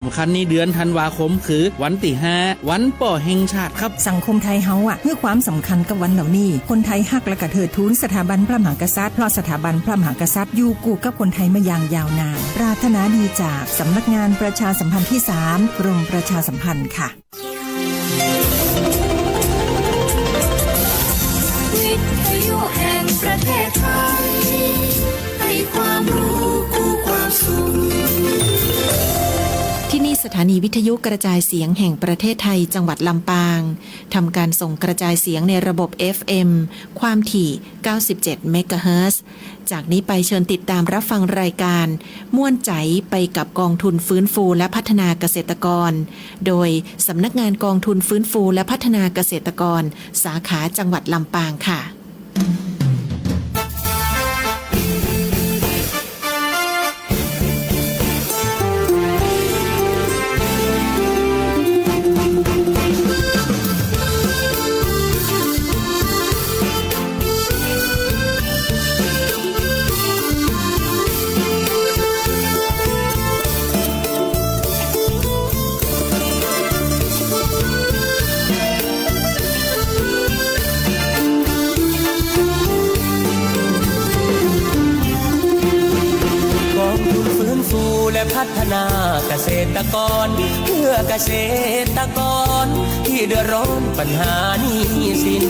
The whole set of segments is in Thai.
สำคัญในเดือนธันวาคมคือวันที่5วันป่อแห่งชาติครับสังคมไทยเฮาให้ความสำคัญกับวันเหล่านี้คนไทยฮักและกระเถิดทูนสถาบันพระมหากษัตริย์เพราะสถาบันพระมหากษัตริย์อยู่คู่กับคนไทยมาอย่างยาวนานปรารถนาดีจากสำนักงานประชาสัมพันธ์ที่3กรมประชาสัมพันธ์ค่ะวิทยุแห่งประเทศไทยให้ความรู้คู่ความสุขที่นี่สถานีวิทยุกระจายเสียงแห่งประเทศไทยจังหวัดลำปางทำการส่งกระจายเสียงในระบบ FM ความถี่ 97 เมกะเฮิรตซ์จากนี้ไปเชิญติดตามรับฟังรายการม่วนใจไปกับกองทุนฟื้นฟูและพัฒนาเกษตรกรโดยสำนักงานกองทุนฟื้นฟูและพัฒนาเกษตรกรสาขาจังหวัดลำปางค่ะพัฒนาเกษตรกรเพื่อเกษตรกรที่เดือดร้อนปัญหาหนี้สิน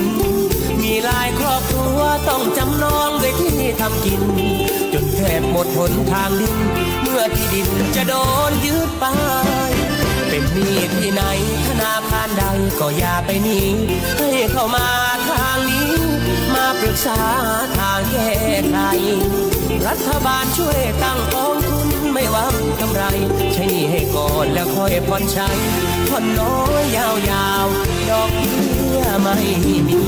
มีหลายครอบครัวต้องจำนองด้วยที่ทำกินจนแทบหมดหนทางดินเมื่อที่ดินจะโดนยึดไปเป็นหนี้ที่ไหนธนาคารใดก็อย่าไปหนีให้เข้ามาทางนี้มาปรึกษาทางแก้ไขรัฐบาลช่วยตั้งกองทุนไม่หวังกำไรใช้หนี้ให้ก่อนแล้วค่อยผ่อนใช้ผ่อนน้อยยาวๆดอกเบี้ยไม่มี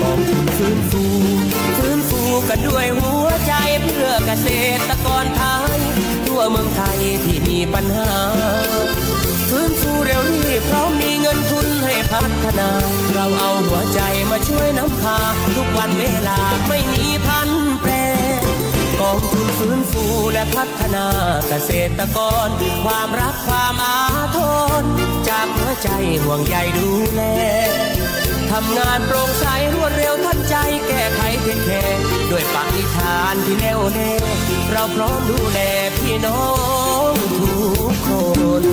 กองทุนฟื้นฟูกันด้วยหัวใจเพื่อเกษตรกรไทยทั่วเมืองไทยที่มีปัญหาฟื้นฟูเร็วรีบเพราะมีเงินทุนให้พัฒนาเราเอาหัวใจมาช่วยนำพาทุกวันเวลาไม่มีพันแปรกองทุนฟื้นฟูและพัฒนาเกษตรกรความรักความอาทรจากหัวใจห่วงใยดูแลทำงานโปร่งใสรวดเร็วทันใจแก้ไขเพียงแค่ด้วยปณิธานที่แน่วแน่เราพร้อมดูแลพี่น้องทุกคน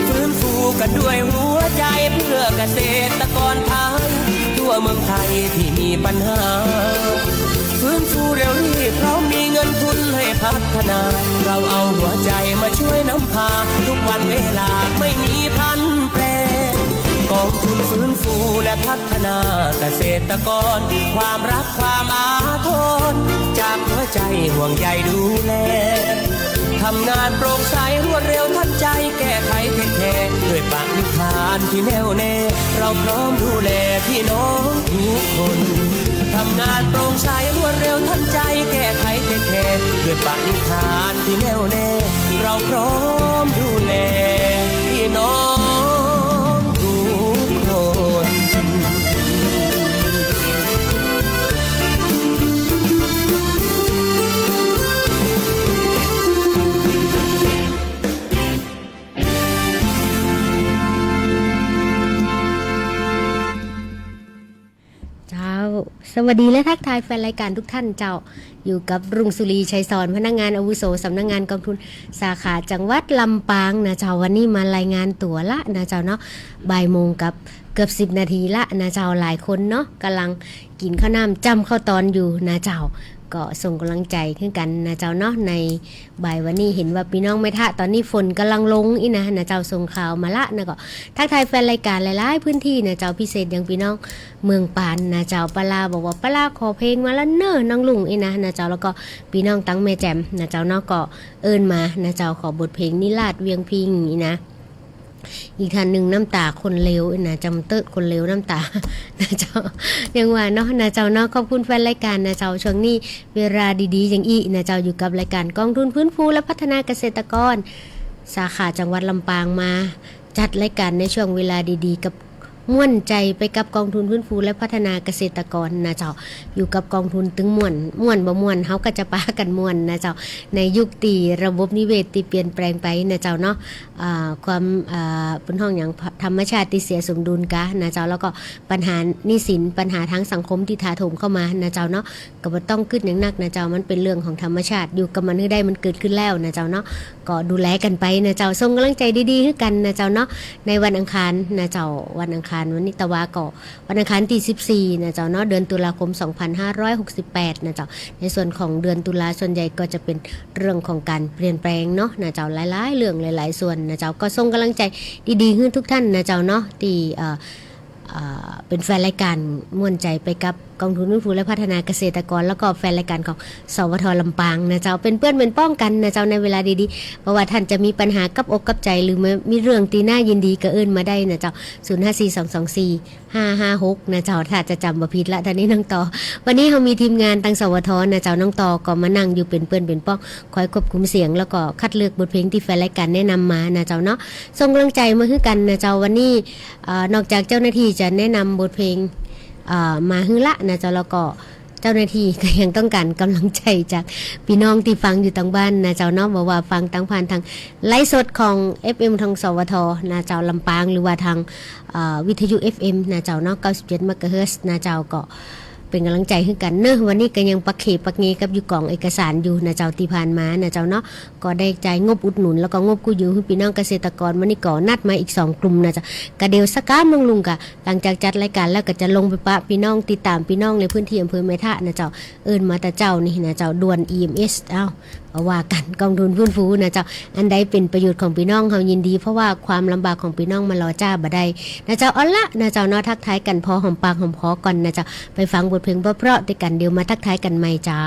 ฟื้นฟูกันด้วยหัวใจเพื่อเกษตรกรไทยทั่วเมืองไทยที่มีปัญหาฟื้นฟูเร็วรีบเพราะมีเงินทุนให้พัฒนาเราเอาหัวใจมาช่วยนำพาทุกวันเวลาไม่มีพันแปรกองทุนฟื้นฟูและพัฒนาเกษตรกรความรักความอาทรจากหัวใจห่วงใยดูแลทำงานโปร่งใสรวดเร็วทันใจแก้ไขเพียงแค่ด้วยปณิธานที่แน่วแน่เราพร้อมดูแลพี่น้องทุกคนทำงานโปร่งใสรวดเร็วทันใจแก้ไขเพียงแค่ด้วยปณิธานที่แน่วแน่เราพร้อมดูแลพี่น้องทุกคน สวัสดีและทักทายแฟนรายการทุกท่านเจ้าอยู่กับรุ่งสุรีชัยสอนพนักงานอาวุโสสำนักงานกองทุนสาขาจังหวัดลำปางนะเจ้าวันนี้มารายงานตัวละนะเจ้าเนาะบ่ายโมงกับเกือบ10 นาทีละนะเจ้าหลายคนเนาะกำลังกินข้าวน้ำจำข้าวตอนอยู่นะเจ้าก็ส่งกำลังใจขึ้นกันนะเจ้าเนาะในบ่ายวันนี้เห็นว่าพี่น้องไม่ทะตอนนี้ฝนกำลังลงอีนะเจ้าส่งข่าวมาละนะก็ทักทายแฟนรายการหลายๆพื้นที่นะเจ้าพิเศษอย่างพี่น้องเมืองปานนะเจ้าปลาบอกว่าปลาขอเพลงมาแล้วเน้อน้องลุงอีนะเจ้าแล้วก็พี่น้องตั้งแม่แจ่มนะเจ้าเนาะก็เอิ้นมานะเจ้าขอบทเพลงนิราศเวียงพิงอีนะ อีกท่านหนึ่งน้ำตาคนเลวนะจำเติดคนเลวน้ำตา นะเจ้ายังว่าเนาะนะเจ้าเนาะขอบคุณแฟนรายการนะเจ้าช่วงนี้เวลาดีๆอย่างอีนะเจ้าอยู่กับรายการกองทุนฟื้นฟูและพัฒนาเกษตรกรสาขาจังหวัดลำปางมาจัดรายการในช่วงเวลาดีๆกับม่วนใจไปกับกองทุนฟื้นฟูและพัฒนาเกษตรกรนะเจ้าอยู่กับกองทุนตึงม่วนบ่ม่วนเฮาก็จะปากันม่วนนะเจ้าในยุคตีระบบนิเวศที่เปลี่ยนแปลงไปนะเจ้าเนาะความเป็นห้องอย่างธรรมชาติที่เสียสมดุลกะนะเจ้าแล้วก็ปัญหาหนี้สินปัญหาทางสังคมที่ถาโถมเข้ามานะเจ้าเนาะก็บ่ต้องคิดอย่างนักนะเจ้ามันเป็นเรื่องของธรรมชาติอยู่กับมันให้ได้มันเกิดขึ้นแล้วนะเจ้าเนาะก็ดูแลกันไปนะเจ้าส่งกำลังใจดีๆให้กันนะเจ้าเนาะในวันอังคารนะเจ้าวันอังคารวันนี้ตะวาก็วันอังคารที่14นะเจ้าเนาะเดือนตุลาคม2568นะเจ้าในส่วนของเดือนตุลาส่วนใหญ่ก็จะเป็นเรื่องของการเปลี่ยนแปลงเนาะนะเจ้าหลายๆเรื่องหลายๆส่วนนะเจ้าก็ส่งกำลังใจดีๆให้ทุกท่านนะเจ้าเนาะที่เป็นแฟนรายการม่วนใจไปกับกองทุนฟื้นฟูและพัฒนาเกษตรกรแล้วก็แฟนรายการของสวทลำปางนะเจ้าเป็นเพื่อนเป็นป้องกันนะเจ้าในเวลาดีๆเพราะว่าท่านจะมีปัญหากับอกกับใจหรือมีเรื่องตีหน้ายินดีก็เอิ้นมาได้นะเจ้า0542245556นะเจ้าถ้าจะจำบ่ผิดละท่านนี้น้องต่อวันนี้เรามีทีมงานตั้งสวทนะเจ้าน้องต่อก็มานั่งอยู่เป็นเพื่อนเป็นป้องคอยควบคุมเสียงแล้วก็คัดเลือกบทเพลงที่แฟนรายการแนะนำมานะเจ้าเนาะส่งกำลังใจมาให้กันนะเจ้าวันนี้นอกจากเจ้าหน้าที่จะแนะนำบทเพลงมาฮึละนะเจ้าแล้วก็เจ้าหน้าที่ก็ยังต้องการกำลังใจจากพี่น้องที่ฟังอยู่ทางบ้านนะเจ้าเนาะบอกว่าฟังทางผ่านทางไลฟ์สดของ FM ทางสวทนะเจ้าลำปางหรือว่าทางวิทยุ FM นะเจ้าเนาะ97 เมกะเฮิรตซ์นะเจ้าก็เป็นกำลังใจให้กันเนอะวันนี้ก็ยังปักเขปักเงกับอยู่กล่องเอกสารอยู่นะเจ้าที่ผ่านมานะเจ้าเนาะก็ได้จ่ายงบอุดหนุนแล้วก็งบกู้ยืมให้พี่น้องเกษตรกรวันนี้ก็นัดมาอีก2กลุ่มนะเจ้ากะเดียวสักการลุงกะหลังจากจัดรายการแล้วก็จะลงไปปะพี่น้องติดตามพี่น้องในพื้นที่อำเภอแม่ทะนะเจ้าเอิ้นมาแต่เจ้านี่นะเจ้าด่วน EMS ว่ากันกองทุนฟื้นฟูนะเจ้าอันใดเป็นประโยชน์ของพี่น้องเฮายินดีเพราะว่าความลำบากของพี่น้องมารอจ้าบ่ได้นะเจ้าเอาละนะเจ้าเนาะทักทายกันพอหอมปากหอมคอก่อนนะเจ้าไปฟังบทเพลงเพราะๆด้วยกันเดี๋ยวมาทักทายกันใหม่เจ้า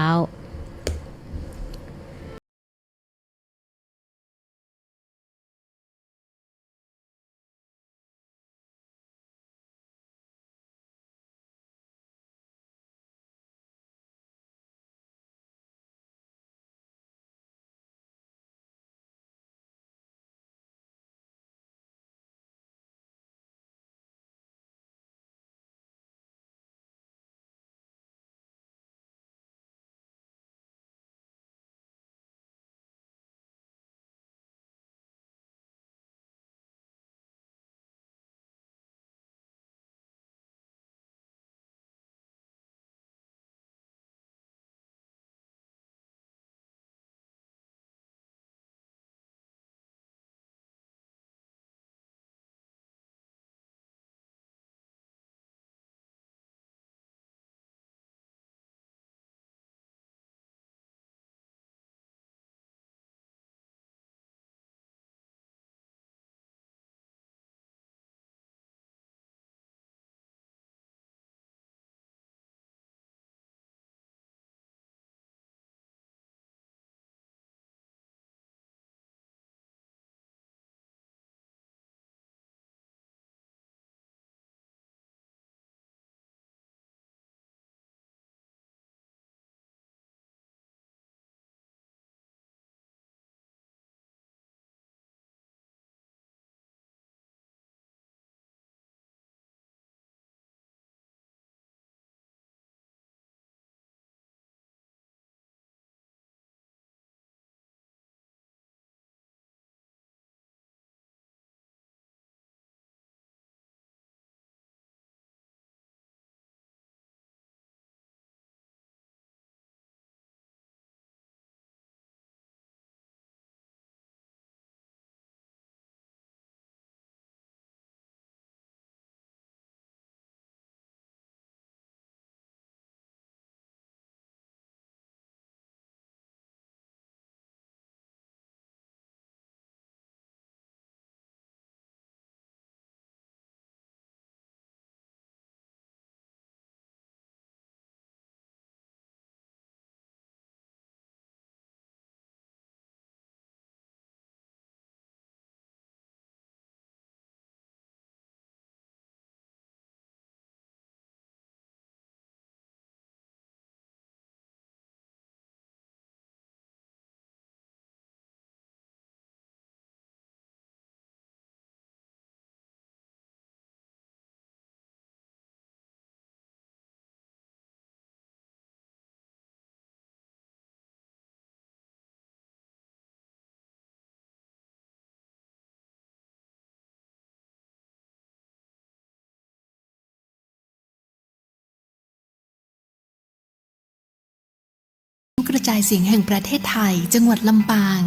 กระจายเสียงแห่งประเทศไทยจังหวัดลำปาง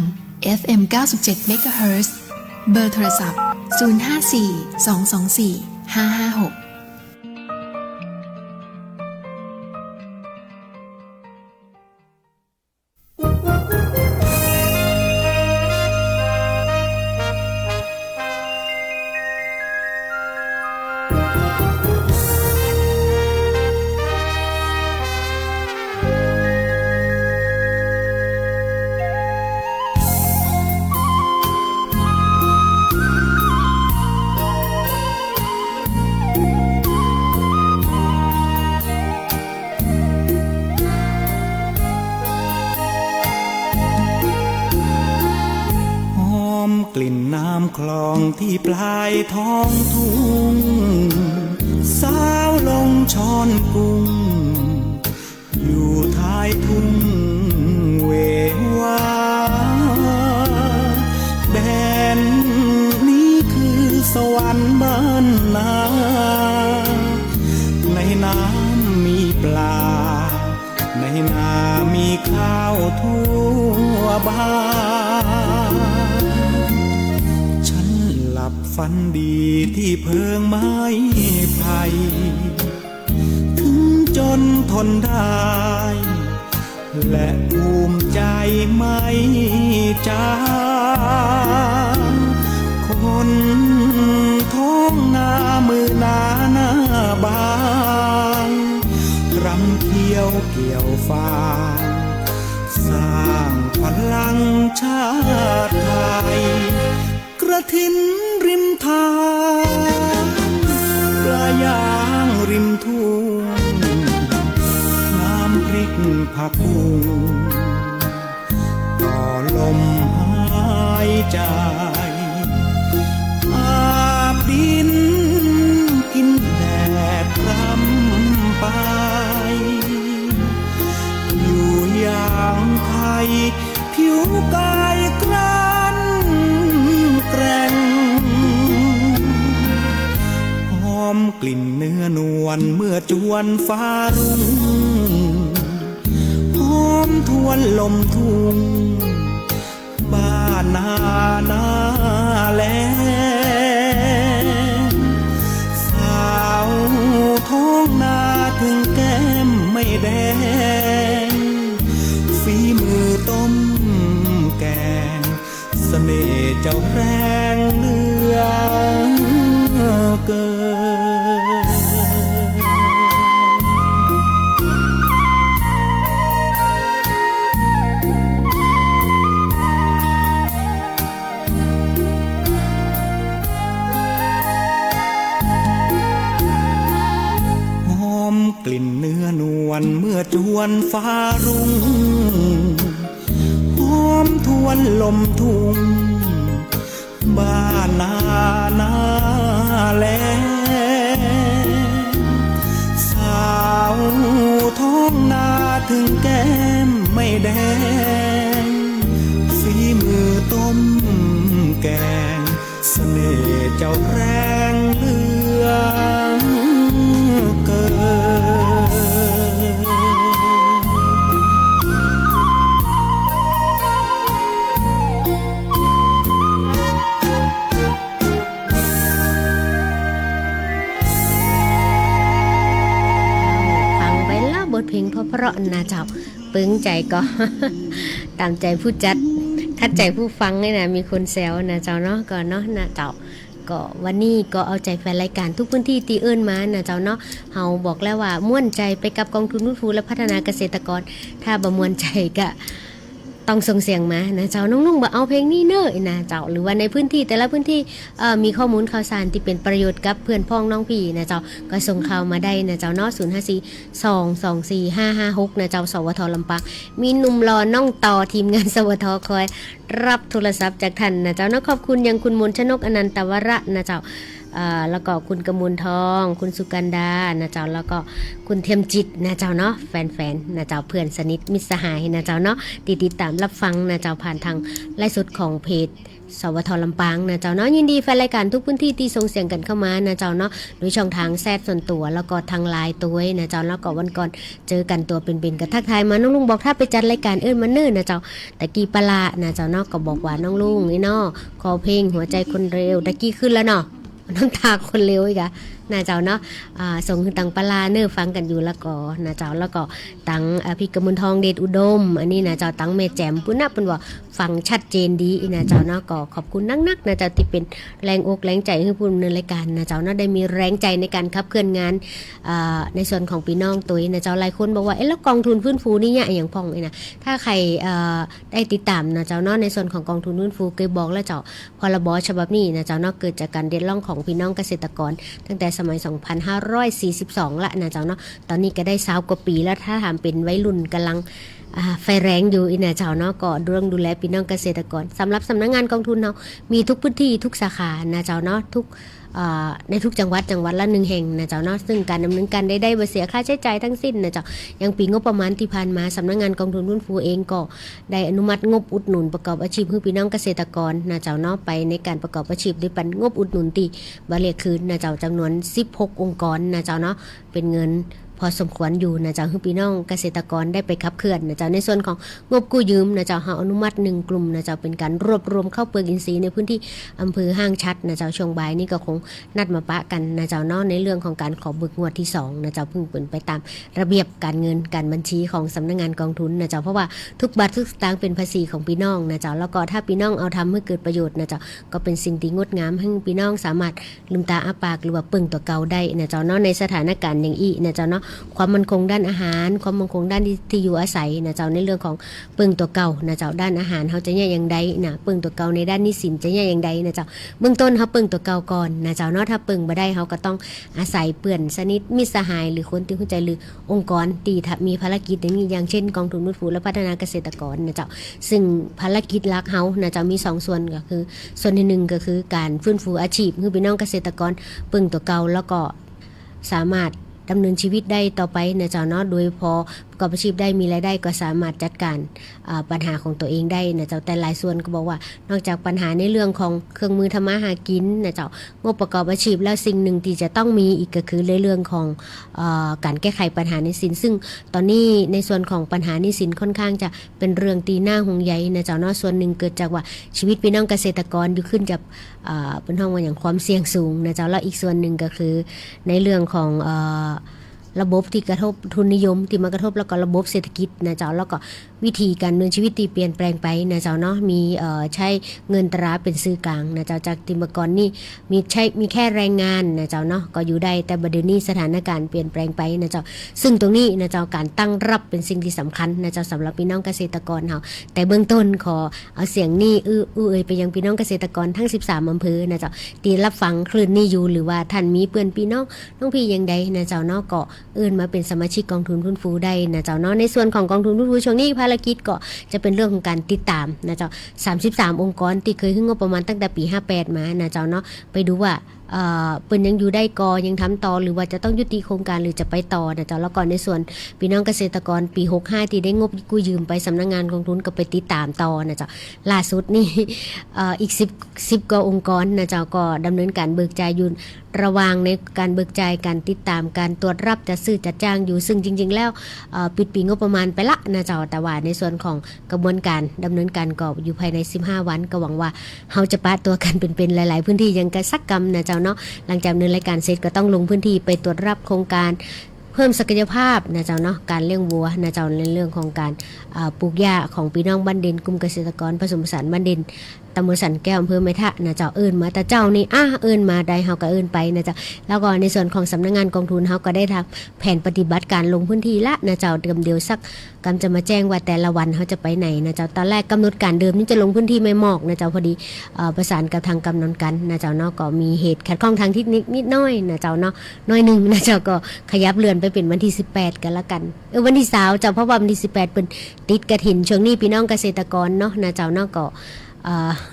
FM 97 MHz เบอร์โทรศัพท์ 054 224 556กลิ่นน้ำคลองที่ปลายท้องทุ่งสาวลงช้อนกุ้งอยู่ท้ายทุ่งเววาแดนนี้คือสวรรค์บ้านนาในน้ำมีปลาในนามีข้าวทั่วบ้านหลับฝันดีที่เพิงไม้ไผ่ถึงจนทนได้และภูมิใจไม่จางคนท้องนามือหน้าบางรำเที่ยวเกี่ยวฟางสร้างพลังชาติไทยกระถินริมทางปลายางริมทุ่งน้ำพริกผักบุ้งต่อลมหายใจอาบดินกินแดดรำไปอยู่อย่างไทยผิวกายกล้านแกร่งหอมกลิ่นเนื้อนวลเมื่อจวนฟ้ารุ่งหอมทวนลมทุ่งบ้านนาแลสาวท้องนาถึงแก้มไม่แดงฝีมือต้มแกงเสน่ห์เจ้าแรงเหลือเกินหอมกลิ่นเนื้อนวลเมื่อจวนฟ้ารุ่งหอมทวนลมทุ่งบ้านนาแลสาวท้องนาถึงแก้มไม่แดงฝีมือต้มแกงเสน่ห์เจ้าแรงเหลือเกิน เพลงเพราะๆนะเจ้าปึ้งใจก็ ตามใจผู้จัดคัดใจผู้ฟังนี่นะมีคนแซวนะเจ้าเนาะก็เนาะนะเจ้าก็วันนี้ก็เอาใจแฟนรายการทุกพื้นที่ตีเอิ้นมานะเจ้าเนาะเฮาบอกแล้วว่าม่วนใจไปกับกองทุนฟื้นฟูและพัฒนาเกษตรกรถ้าบ่ม่วนใจก็ต้องส่งเสียงมานะเจ้าน้องๆบ่เอาเพลงนี้เน้อนะเจ้าหรือว่าในพื้นที่แต่ละพื้นที่มีข้อมูลข่าวสารที่เป็นประโยชน์กับเพื่อนพ้องน้องพี่นะเจ้าก็ส่งข่าวมาได้นะเจ้าเนาะ054-224-556นะเจ้าสวทลำปางมีหนุ่มรอน้องต่อทีมงานสวทคอยรับโทรศัพท์จากท่านนะเจ้าเนาะขอบคุณยังคุณมนชนกอนันตวระนะเจ้าแล้วก็คุณกมลทองคุณสุกันดานะเจ้าแล้วก็คุณเทียมจิตนะเจ้าเนาะแฟนๆนะเจ้าเพื่อนสนิทมิตรสหายนะเจ้าเนาะติดตามรับฟังนะเจ้าผ่านทางไลฟ์สดของเพจ สวทลำปางนะเจ้าเนาะยินดีแฟนรายการทุกพื้นที่ที่ส่งเสียงกันเข้ามานะเจ้าเนาะโดยช่องทางแซดส่วนตัวแล้วก็ทางไลน์ตัวนะเจ้าแล้วก็วันก่อนเจอกันตัวเป็นๆกับทักทายมาน้องลุงบอกถ้าไปจัดรายการมาเนิ่นนะเจ้าตะกี้ปลานะเจ้าเนาะก็บอกว่าน้องลุงนี่เนาะขอเพลงหัวใจคนเร็วตะกี้ขึ้นแล้วเนาะน้ำตาคนเร็วอีกอะนะเจ้าเนาะส่งคือตังปลาเนื้อฟังกันอยู่แล้วก็นะเจ้าแล้วก็ตังพี่กมลทองเดชอุดมอันนี้นะเจ้าตังเมแจมปุ้นนะเป็นว่าฟังชัดเจนดีนะเจ้าเนาะก็ขอบคุณนักๆนะเจ้าที่เป็นแรงอกแรงใจให้ผู้ดำเนินรายการนะเจ้าเนาะได้มีแรงใจในการขับเคลื่อนงานในส่วนของพี่น้องตัวนะเจ้าหลายคนบอกว่าแล้วกองทุนฟื้นฟูนี่เนี่ยอย่างพ่องนะถ้าใครได้ติดตามนะเจ้าเนาะในส่วนของกองทุนฟื้นฟูเคยบอกแล้วเจ้าพรบฉบับนี้นะเจ้าเนาะเกิดจากการเดือดร้อนของพี่น้องเกษตรกรตั้งแต่สมัย 2542 ละนะเจ้าเนาะตอนนี้ก็ได้20 กว่าปีแล้วถ้าถามเป็นวัยรุ่นกำลังไฟแรงอยู่นะเจ้าเนาะก็เรื่องดูแลพี่น้องเกษตรกรสำหรับสำนักงานกองทุนเรามีทุกพื้นที่ทุกสาขานะเจ้าเนาะทุกในทุกจังหวัดละ1 แห่งนะเจ้าเนาะซึ่งการดำเนินการได้บ่เสียค่าใช้จ่ายทั้งสิ้นนะเจ้ายังปีงบประมาณที่ผ่านมาสำนักงานกองทุนฟื้นฟูเองก็ได้อนุมัติงบอุดหนุนประกอบอาชีพให้พี่น้องเกษตรกรนะเจ้าเนาะไปในการประกอบอาชีพด้วยปันงบอุดหนุนตีบาเรียคืนนะเจ้าจำนวน16 องค์กรนะเจ้าเนาะเป็นเงินพอสมควรอยู่นะเจ้าให้พี่น้องเกษตรกรได้ไปขับเคลื่อนนะเจ้าในส่วนของงบกู้ยืมนะเจ้าเฮาอนุมัติ1 กลุ่มนะเจ้าเป็นการรวบรวมข้าวเปลือกอินทรีย์ในพื้นที่อำเภอห้างชัดนะเจ้าช่วงบ่ายนี่ก็คงนัดมาปะกันนะเจ้าเนาะในเรื่องของการขอเบิกงวดที่2นะเจ้าเพิ่งเป็นไปตามระเบียบการเงินการบัญชีของสำนักงานกองทุนนะเจ้าเพราะว่าทุกบาททุกสตางค์เป็นภาษีของพี่น้องนะเจ้าแล้วก็ถ้าพี่น้องเอาทำให้เกิดประโยชน์นะเจ้าก็เป็นสิ่งที่งดงามให้พี่น้องสามารถลืมตาอ้าปากหรือว่าปึ้งตัวเก่าได้นะเจ้าเนาะในสถานการณ์อย่างอี้นะเจ้าเนาะความมั่นคงด้านอาหารความมั่นคงด้านที่อยู่อาศัยนะเจ้าในเรื่องของปึ้งตัวเก่านะเจ้าด้านอาหารเขาจะแยกอย่างใดนะปึ้งตัวเก่าในด้านหนี้สินจะแยกอย่างใดนะเจ้าเบื้องต้นเขาปึ้งตัวเก่าก่อนนะเจ้าเนาะถ้าปึ้งบ่ได้เขาก็ต้องอาศัยเปื่อนสนิทมิตรสหายหรือคนที่เข้าใจหรือองค์กรที่มีภารกิจอย่างเช่นกองทุนฟื้นฟูและพัฒนาเกษตรกรนะเจ้าซึ่งภารกิจหลักเขานะเจ้ามี2 ส่วนก็คือส่วนที่1ก็คือการฟื้นฟูอาชีพให้พี่น้องเกษตรกรปึ้งตัวเก่าแล้วก็สามารถดำเนินชีวิตได้ต่อไปนะเจ้าเนาะโดยพอประกอบอาชีพได้มีรายได้ก็สามารถจัดการปัญหาของตัวเองได้นะเจ้าแต่หลายส่วนก็บอกว่านอกจากปัญหาในเรื่องของเครื่องมือทำมาหากินนะเจ้างบประกอบอาชีพแล้วสิ่งหนึ่งที่จะต้องมีอีกก็คือในเรื่องของการแก้ไขปัญหาหนี้สินซึ่งตอนนี้ในส่วนของปัญหาหนี้สินค่อนข้างจะเป็นเรื่องตีหน้าห่วงใยนะเจ้าเนาะส่วนหนึ่งเกิดจากว่าชีวิตพี่น้องเกษตรกรอยู่ขึ้นกับเป็นห้องว่าอย่างความเสี่ยงสูงนะเจ้าแล้วอีกส่วนหนึ่งก็คือในเรื่องของระบบที่กระทบทุนนิยมที่มากระทบแล้วก็ระบบเศรษฐกิจนะเจ้าแล้วก็วิธีการดำเนินชีวิตที่เปลี่ยนแปลงไปนะเจ้าเนาะมีใช้เงินตราเป็นสื่อกลางนะเจ้าจากที่เมื่อก่อนนี่มีแค่แรงงานนะเจ้าเนาะก็อยู่ได้แต่บัดนี้สถานการณ์เปลี่ยนแปลงไปนะเจ้าซึ่งตรงนี้นะเจ้าการตั้งรับเป็นสิ่งที่สำคัญนะเจ้าสำหรับพี่น้องเกษตรกรเฮาแต่เบื้องต้นขอเอาเสียงนี้ไปยังพี่น้องเกษตรกรทั้ง13 อำเภอนะเจ้าที่รับฟังคลื่นนี้อยู่หรือว่าท่านมีเพื่อนพี่น้องพี่อย่างใดนะเจ้าเนาะก็มาเป็นสมาชิกกองทุนฟื้นฟูได้นะเจ้าเนาะในส่วนของกองทุนฟื้นฟูช่วงนี้ภารกิจก็จะเป็นเรื่องของการติดตามนะเจ้า33 องค์กรที่เคยขึ้นงบประมาณตั้งแต่ปี58มานะเจ้าเนาะไปดูว่าเปิ้นยังอยู่ได้กอยังทำต่อหรือว่าจะต้องยุติโครงการหรือจะไปต่อนะเจ้าแล้วก่อนในส่วนพี่น้องเกษตรกรปี65ที่ได้งบกู้ยืมไปสำนักงานกองทุนก็ไปติดตามต่อนะเจ้าล่าสุดนี่อีก10 กว่าองค์กรนะเจ้าก็ดำเนินการเบิกจ่ายอยู่ระหว่างในการเบิกจ่ายการติดตามการตรวจรับจัดซื้อจัดจ้างอยู่ซึ่งจริงๆแล้วปิดปีงบประมาณไปละนะเจ้าแต่ว่าในส่วนของกระบวนการดำเนินการก็อยู่ภายใน15 วันก็หวังว่าเฮาจะปะตัวกันเป็นหลายๆพื้นที่ยังกระซักกำนะเจ้าเนาะหลังจากดำเนินรายการเสร็จก็ต้องลงพื้นที่ไปตรวจรับโครงการเพิ่มศักยภาพนะเจ้าเนาะการเลี้ยงวัวนะเจ้าในเรื่องของการปลูกหญ้าของพี่น้องบ้านเด่นกลุ่มเกษตรกรผสมผสานบ้านเด่นตำบลสันแก้วอำเภอแม่ทะนะเจ้ามาแต่เจ้านี่มาได้เฮาก็ไปนะเจ้าแล้วก็ในส่วนของสำนักงานกองทุนเฮาก็ได้ทำแผนปฏิบัติการลงพื้นที่ละนะเจ้าเดี๋ยวสักกำจะมาแจ้งว่าแต่ละวันเฮาจะไปไหนนะเจ้าตอนแรกกำหนดการเดิมนี่จะลงพื้นที่ไม่หมอกนะเจ้าพอดีประสานกับทางกำนันกันนะเจ้าเนาะก็มีเหตุขัดข้องทางเทคนิคนิดน้อยนะเจ้าเนาะน้อยนึงนะเจ้าก็ขยับเลื่อนไปเป็นวันที่18กันละกันวันที่20เจ้าเพราะว่าวันที่18เป็นติดกฐินช่วงนี้พี่น้องเกษตรกรเนาะนะเจ้าเนาะก็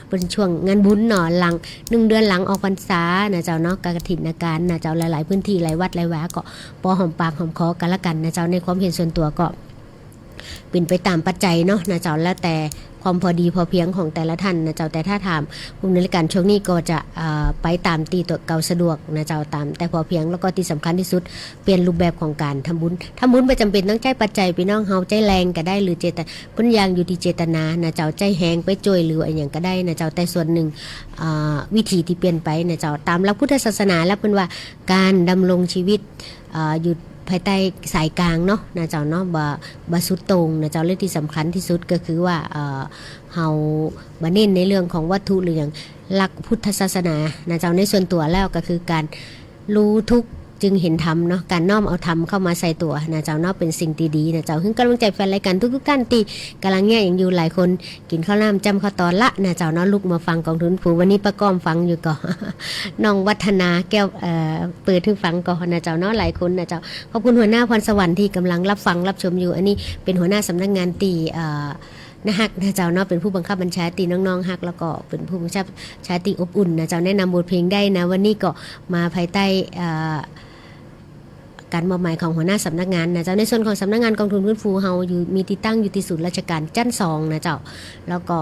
เป็นช่วงงานบุญเนาะหลัง1 เดือนหลังออกพรรษานะเจ้าเนาะกฐินการนะเจ้าหลายๆพื้นที่หลายวัดหลายวาก็พอหอมปากหอมคอกันละกันนะเจ้าในความเห็นส่วนตัวก็ เป็นไปตามปัจจัยเนาะนะเจ้าแล้วแต่ความพอดีพอเพียงของแต่ละท่านนะเจ้าแต่ถ้าถามผู้ในรายการช่วงนี้ก็จะไปตามตีตัวเก่าสะดวกนะเจ้าตามแต่พอเพียงแล้วก็ที่สำคัญที่สุดเปลี่ยนรูปแบบของการทำบุญไม่จำเป็นต้องใจปัจจัยพี่น้องเฮาใจแรงก็ได้หรือเจตพุ่นยางอยู่ที่เจตนานะเจ้าใจแหงไปจ่วยหรืออะไรอย่างก็ได้นะเจ้าแต่ส่วนหนึ่งวิธีที่เปลี่ยนไปนะเจ้าตามหลักพุทธศาสนาแล้วเป็นว่าการดำรงชีวิตอยู่ภายใต้สายกลางเนาะนะเจ้าเนาะบ่สุดตรงนะเจ้าเรื่องที่สำคัญที่สุดก็คือว่าเฮาบ่เน้นในเรื่องของวัตถุหรืออย่างหลักพุทธศาสนานะเจ้าในส่วนตัวแล้วก็คือการรู้ทุกข์จึงเห็นธรรมเนาะการน้อมเอาธรรมเข้ามาใส่ตัวนะเจ้าเนาะเป็นสิ่งดีๆนะเจ้าซึ่งกำลังใจแฟนรายการทุกๆท่านที่กำลังแง่อย่างอยู่หลายคนกินข้าวน้ำจำข้าวตอนละนะเจ้าเนาะลุกมาฟังกองทุนผู้วันนี้ประกอมฟังอยู่ก่อน น้องวัฒนาแก้วเปิดให้ฟังก่อนนะเจ้าเนาะหลายคนนะเจ้าขอบคุณหัวหน้าพรสวรรค์ที่กำลังรับฟังรับชมอยู่อันนี้เป็นหัวหน้าสำนักงานตีนะฮักนะเจ้าเนาะเป็นผู้บังคับบัญชาตีน้องๆฮักแล้วก็เป็นผู้บังคับชาตีอบอุ่นนะเจ้าแนะนำบทเพลงได้นะวันนี้ก็มาภายใต้การมอบหมายของหัวหน้าสำนักงานนะเจ้าในส่วนของสำนักงานกองทุนฟื้นฟูเฮาอยู่มีที่ตั้งอยู่ที่ศูนย์ราชการจันทร์2นะเจ้าแล้วก็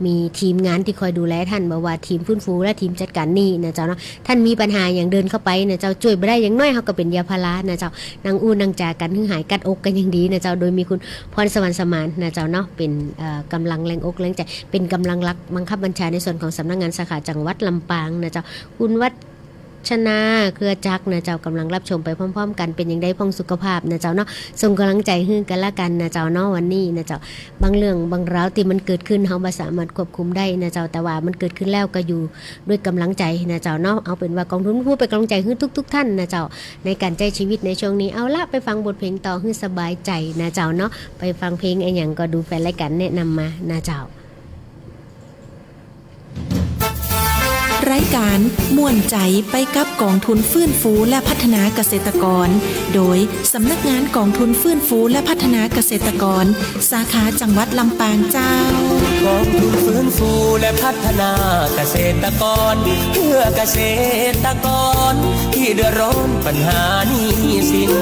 มีทีมงานที่คอยดูแลท่านบ่ว่าทีมฟื้นฟูและทีมจัดการหนี้นะเจ้าเนาะท่านมีปัญหาอย่างเดินเข้าไปนะเจ้าช่วยบ่ได้อย่างน้อยเฮาก็เป็นยาพารานะเจ้านางอู้นางจากันหึงหายกัดอกกันอย่างดีนะเจ้าโดยมีคุณพรสวรรค์สมานนะเจ้าเนาะเป็นกำลังแรงอกแรงใจเป็นกำลังรักบังคับบัญชาในส่วนของสำนักงานสาขาจังหวัดลำปางนะเจ้าคุณวัดชนะเครือจักนะเจ้ากำลังรับชมไปพร้อมๆกันเป็นอย่างได้พ้องสุขภาพนะเจ้าเนาะส่งกำลังใจให้กันละกันนะเจ้าเนาะวันนี้นะเจ้าบางเรื่องบางราวที่มันเกิดขึ้นเฮาบ่สามารถควบคุมได้นะเจ้าแต่ว่ามันเกิดขึ้นแล้วก็อยู่ด้วยกำลังใจนะเจ้าเนาะเอาเป็นว่ากองทุนผู้เป็นกำลังใจให้ทุกๆท่านนะเจ้าในการใช้ชีวิตในช่วงนี้เอาละไปฟังบทเพลงต่อให้สบายใจนะเจ้าเนาะไปฟังเพลงไอ้หยังก็ดูแฟนรายการแนะนำมานะเจ้า รายการม่วนใจไปกับกองทุนฟื้นฟูและพัฒนาเกษตรกรโดยสำนักงานกองทุนฟื้นฟูและพัฒนาเกษตรกรสาขาจังหวัดลำปางเจ้ากองทุนฟื้นฟูและพัฒนาเกษตรกรเพื่อเกษตรกรที่เดือดร้อนปัญหาหนี้สิน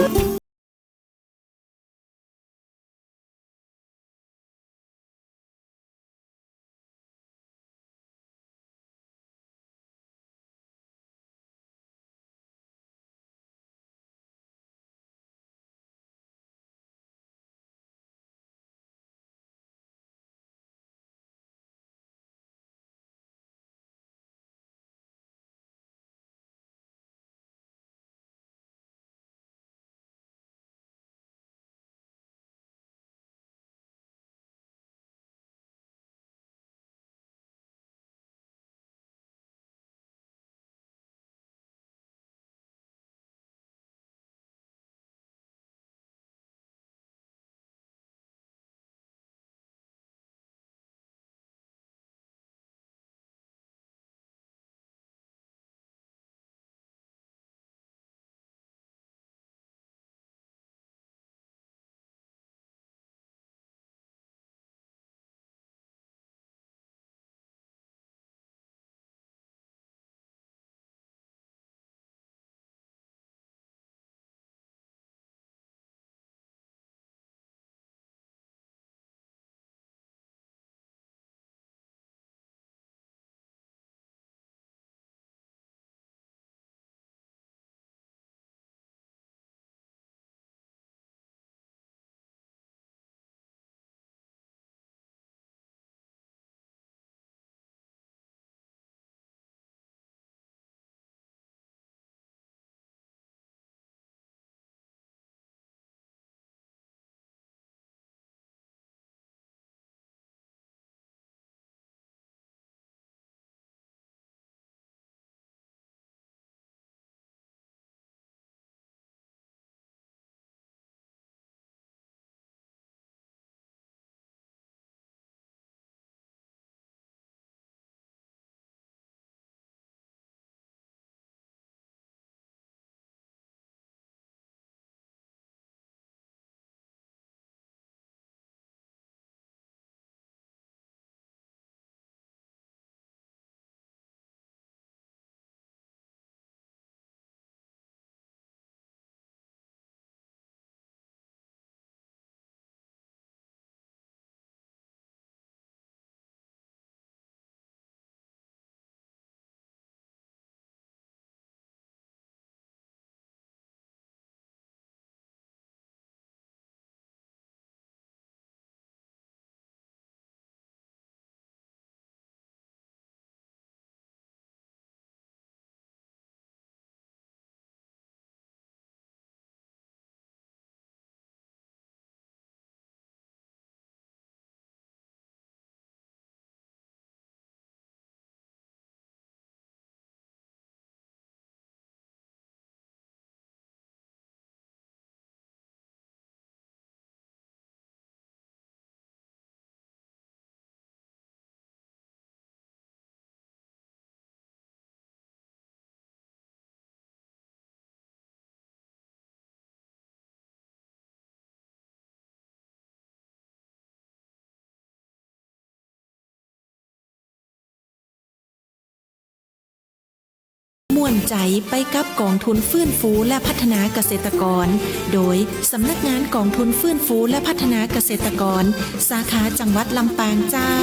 ม่วนใจไปกับกองทุนฟื้นฟูและพัฒนาเกษตรกรโดยสำนักงานกองทุนฟื้นฟูและพัฒนาเกษตรกรสาขาจังหวัดลำปางเจ้า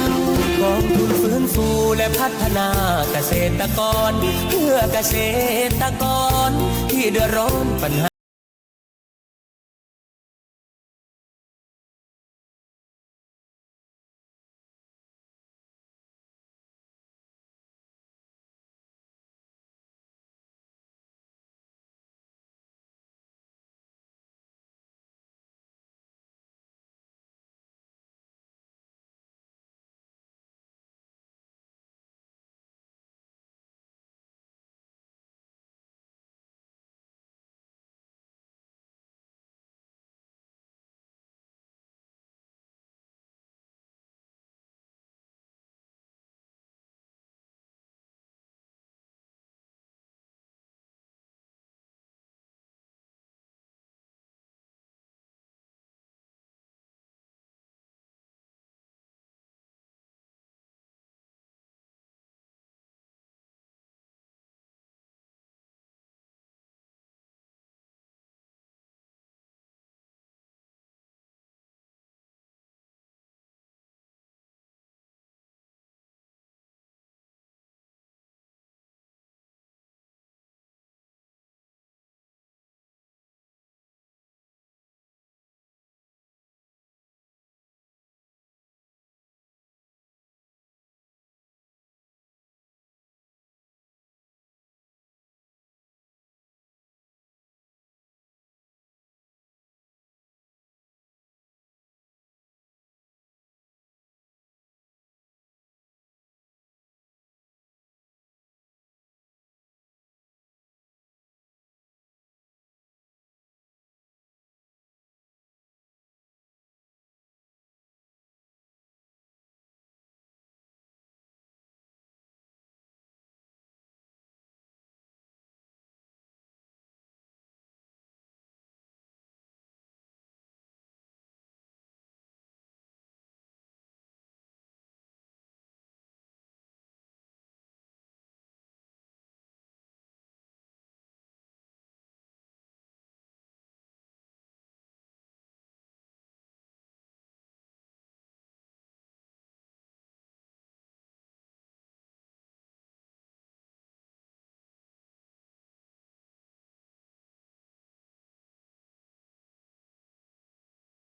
กองทุนฟื้นฟูและพัฒนาเกษตรกรเพื่อเกษตรกรที่เดือดร้อนปัญหา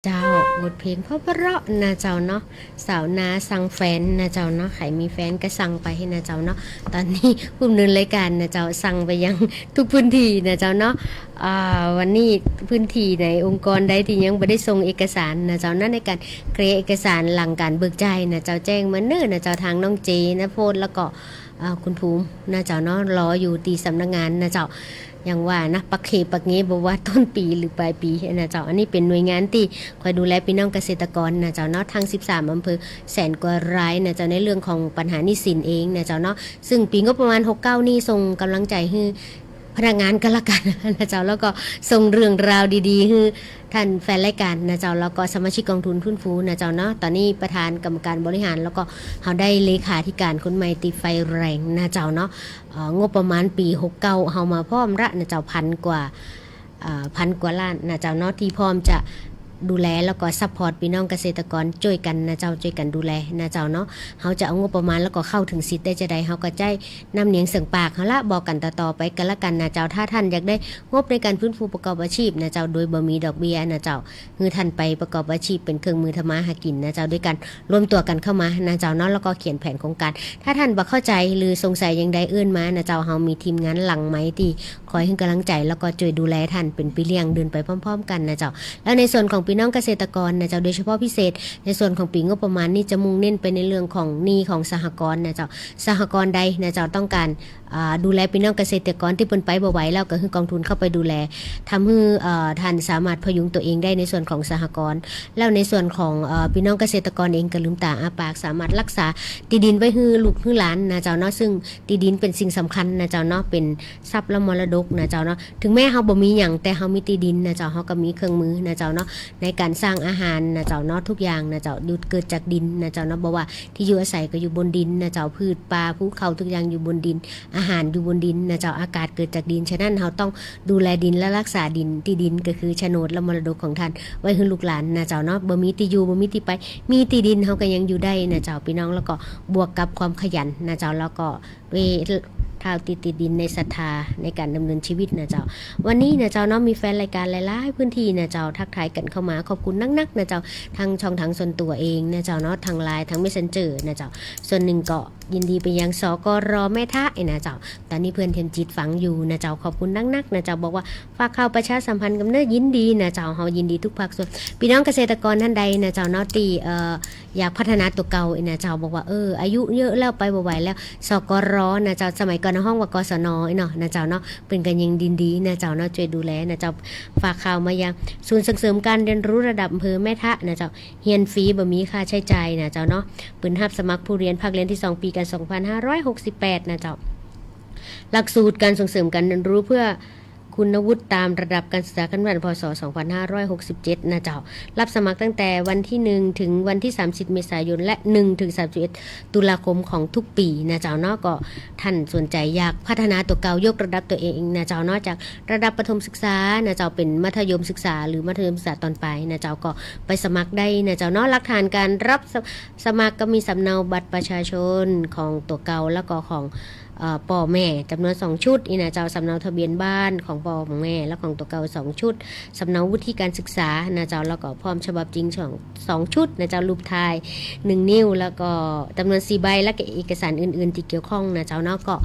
เจ้าบทเพลงเพราะๆนะเจ้าเนาะสาวนาสั่งแฟนนะเจ้าเนาะใครมีแฟนก็สั่งไปให้นะเจ้าเนาะตอนนี้ผู้ดำเนินรายการนะเจ้าสั่งไปยังทุกพื้นที่นะเจ้าเนาะวันนี้พื้นที่ในองค์กรใดที่ยังไม่ได้ส่งเอกสารนะเจ้านั้นในการเคลียร์เอกสารหลังการเบิกจ่ายนะเจ้าแจ้งมาเนิ่นนะเจ้าทางน้องเจนะโพดแล้วก็คุณภูมินะเจ้าเนาะรออยู่ที่สำนักงานนะเจ้าอย่างว่านะปักเขปักเงี้บอกว่าต้นปีหรือปลายปีนะเจ้าอันนี้เป็นหน่วยงานที่คอยดูแลพี่น้องเกษตรกรนะเจ้าเนาะทั้ง13อำเภอแสนกว่ารายนะเจ้าในเรื่องของปัญหาหนี้สินเองนะเจ้าเนาะซึ่งปีงบประมาณ69นี่ส่งกำลังใจให้พนักงานก็ละกันนะเจ้าแล้วก็ส่งเรื่องราวดีๆให้ท่านแฟนรายการนะเจ้าแล้วก็สมาชิกกองทุนฟื้นฟูนะเจ้าเนาะตอนนี้ประธานกรรมการบริหารแล้วก็เขาได้เลขาธิการคนใหม่ติไฟแรงนะเจ้าเนาะงบประมาณปี69เฮามาพร้อมละนะเจ้าพันกว่าล้านนะเจ้าเนาะที่พร้อมจะดูแลแล้วก็ซัพพอร์ตพี่น้องเกษตรกรช่วยกันนะเจ้าช่วยกันดูแลนะเจ้าเนาะเขาจะเอางบประมาณแล้วก็เข้าถึงสิทธิ์ได้จะได้เขาก็ใจนำเนียงเสียงปากเขาละบอกกันต่อไปกันละกันนะเจ้าถ้าท่านอยากได้งบในการฟื้นฟูประกอบอาชีพนะเจ้าโดยบ่มีดอกเบี้ยนะเจ้าคือท่านไปประกอบอาชีพเป็นเครื่องมือทำมาหากินนะเจ้าด้วยกันรวมตัวกันเข้ามานะเจ้าเนาะแล้วก็เขียนแผนโครงการถ้าท่านบ่เข้าใจหรือสงสัยอย่างใดเอื้อนมานะเจ้าเขามีทีมงานหลังไม้ที่คอยให้กำลังใจแล้วก็ช่วยดูแลท่านเป็นปีเลี้ยงเดินไปพร้อมๆกันนะเจ้าแล้วในส่วนของพี่น้องเกษตรกรนะเจ้าโดยเฉพาะพิเศษในส่วนของปีงบประมาณนี่จะมุ่งเน้นไปในเรื่องของหนี้ของสหกรณ์นะเจ้าสหกรณ์ใดนะเจ้าต้องการดูแลพี่น้องเกษตรกรที่เพิ่นไปบ่ไหวแล้วก็คือกองทุนเข้าไปดูแลทำให้ท่านสามารถพยุงตัวเองได้ในส่วนของสหกรณ์แล้วในส่วนของพี่น้องเกษตรกรเองก็ลืมตาอ้าปากสามารถรักษาที่ดินไว้ให้ลูกให้หลานนะเจ้าเนาะซึ่งที่ดินเป็นสิ่งสำคัญนะเจ้าเนาะเป็นทรัพย์และมรดกนะเจ้าเนาะถึงแม้เฮาบ่มีหยังแต่เฮามีที่ดินนะเจ้าเฮาก็มีเครื่องมือนะเจ้าเนาะใน ในการสร้างอาหารนะเจ้าเนาะทุกอย่างนะเจ้าดูเกิดจากดินนะเจ้าเนาะบอกว่าที่อยู่อาศัยก็อยู่บนดินนะเจ้าพืชปลาภูเขาทุกอย่างอยู่บนดินอาหารอยู่บนดินนะเจ้าอากาศเกิดจากดินฉะนั้นเราต้องดูแลดินและรักษาดินที่ดินก็คือโฉนดและมรดกของท่านไว้ให้ลูกหลานนะเจ้าเนาะบ่มีที่อยู่บ่มีที่ไปมีที่ดินเฮาก็ยังอยู่ได้นะเจ้าพี่น้องแล้วก็บวกกับความขยันนะเจ้าแล้วก็ท้าวติดดินในศรัทธาในการดำเนินชีวิตนะเจ้าวันนี้นะเจ้าเนาะมีแฟนรายการหลายๆพื้นที่นะเจ้าทักทายกันเข้ามาขอบคุณนักๆนะเจ้าทางช่องทางส่วนตัวเองนะเจ้าเนาะทางไลน์ทาง Messenger นะเจ้าส่วนหนึ่งก็ยินดีไปยังสกรแม่ทะนะเจ้าตอนนี้เพื่อนเทียมจิตฝังอยู่นะเจ้าขอบคุณนักๆนะเจ้าบอกว่าฝากข่าวประชาสัมพันธ์กับเนื้อยินดีนะเจ้าเฮายินดีทุกภาคส่วนพี่น้องเกษตรกรท่านใดนะเจ้าเนาะที่อยากพัฒนาตัวเก่านะเจ้าบอกว่าอายุเยอะแล้วไปบ่ไหวแล้วสกรนะเจ้าสมัยก่อนในห้องว่ากศนเนาะนะเจ้าเนาะเป็นกันยังดินดีนะเจ้าเนาะช่วยดูแลนะเจ้าฝากข่าวมายังศูนย์ส่งเสริมการเรียนรู้ระดับอำเภอแม่ทะนะเจ้าเรียนฟรีบ่มีค่าใช้จ่ายนะเจ้าเนาะเปิดรับสมัครผู้เรียนภาคเรียนที่2ปีกัน2568นะเจ้าหลักสูตรการส่งเสริมการเรียนรู้เพื่อคุณวุฒิตามระดับการศึกษาขั้นพื้นฐานพศ2567นะเจ้ารับสมัครตั้งแต่วันที่1ถึงวันที่30เมษายนและ1ถึง31ตุลาคมของทุกปีนะเจ้าเนาะก็ท่านสนใจอยากพัฒนาตัวเก่ายกระดับตัวเองนะเจ้าเนาะจากระดับประถมศึกษานะเจ้าเป็นมัธยมศึกษาหรือมัธยมศึกษาตอนปลายนะเจ้าก็ไปสมัครได้นะเจ้าเนาะหลักฐานการรับสมัครก็มีสำเนาบัตรประชาชนของตัวเก่าแล้วก็ของพ่อแม่จำนวน2ชุดนะเจ้าสำเนาทะเบียนบ้านของพ่อของแม่และของตัวเก่า2ชุดสำเนาวุฒิการศึกษานะเจ้าแล้วก็พร้อมฉบับจริง2ชุดนะเจ้ารูปถ่าย1นิ้วแล้วก็จำนวน4ใบและก็เอกสารอื่นๆที่เกี่ยวข้องนะเจ้าเนาะก็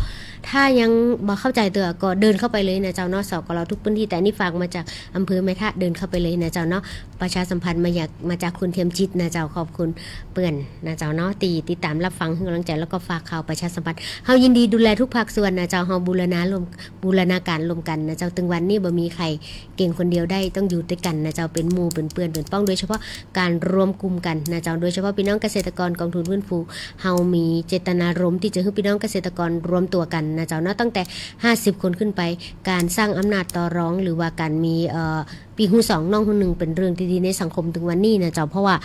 ถ้ายังบ่เข้าใจตัวก็เดินเข้าไปเลยนะเจ้าเนาะสกเราทุกพื้นที่แต่นี่ฝากมาจากอำเภอแม่ทะเดินเข้าไปเลยนะเจ้าเนาะประชาสัมพันธ์มาจากคุณเทียมจิตนะเจ้าขอบคุณเปื่อนนะเจ้าเนาะติดตามรับฟังให้กำลังใจแล้วก็ฝากข่าวประชาสัมพันธ์เฮายินดีดูแลทุกภาคส่วนนะเจ้าเฮาบูรณาการร่วมกันนะเจ้าถึงวันนี้บ่มีใครเก่งคนเดียวได้ต้องอยู่ด้วยกันนะเจ้าเป็นหมู่เป็นเพื่อนเป็นป้องโดยเฉพาะการรวมกลุ่มกันนะเจ้าโดยเฉพาะพี่น้องเกษตรกรกองทุนฟื้นฟูเฮามีเจตนารมณ์ที่จะให้พี่น้องเกษตรกรรวมตัวกันนะเจ้าเนาะตั้งแต่50คนขึ้นไปการสร้างอำนาจต่อรองหรือว่าการมีปีหู2น้องหู1เป็นเรื่องที่ดีในสังคมถึงวันนี้นะเจ้าเพราะว่า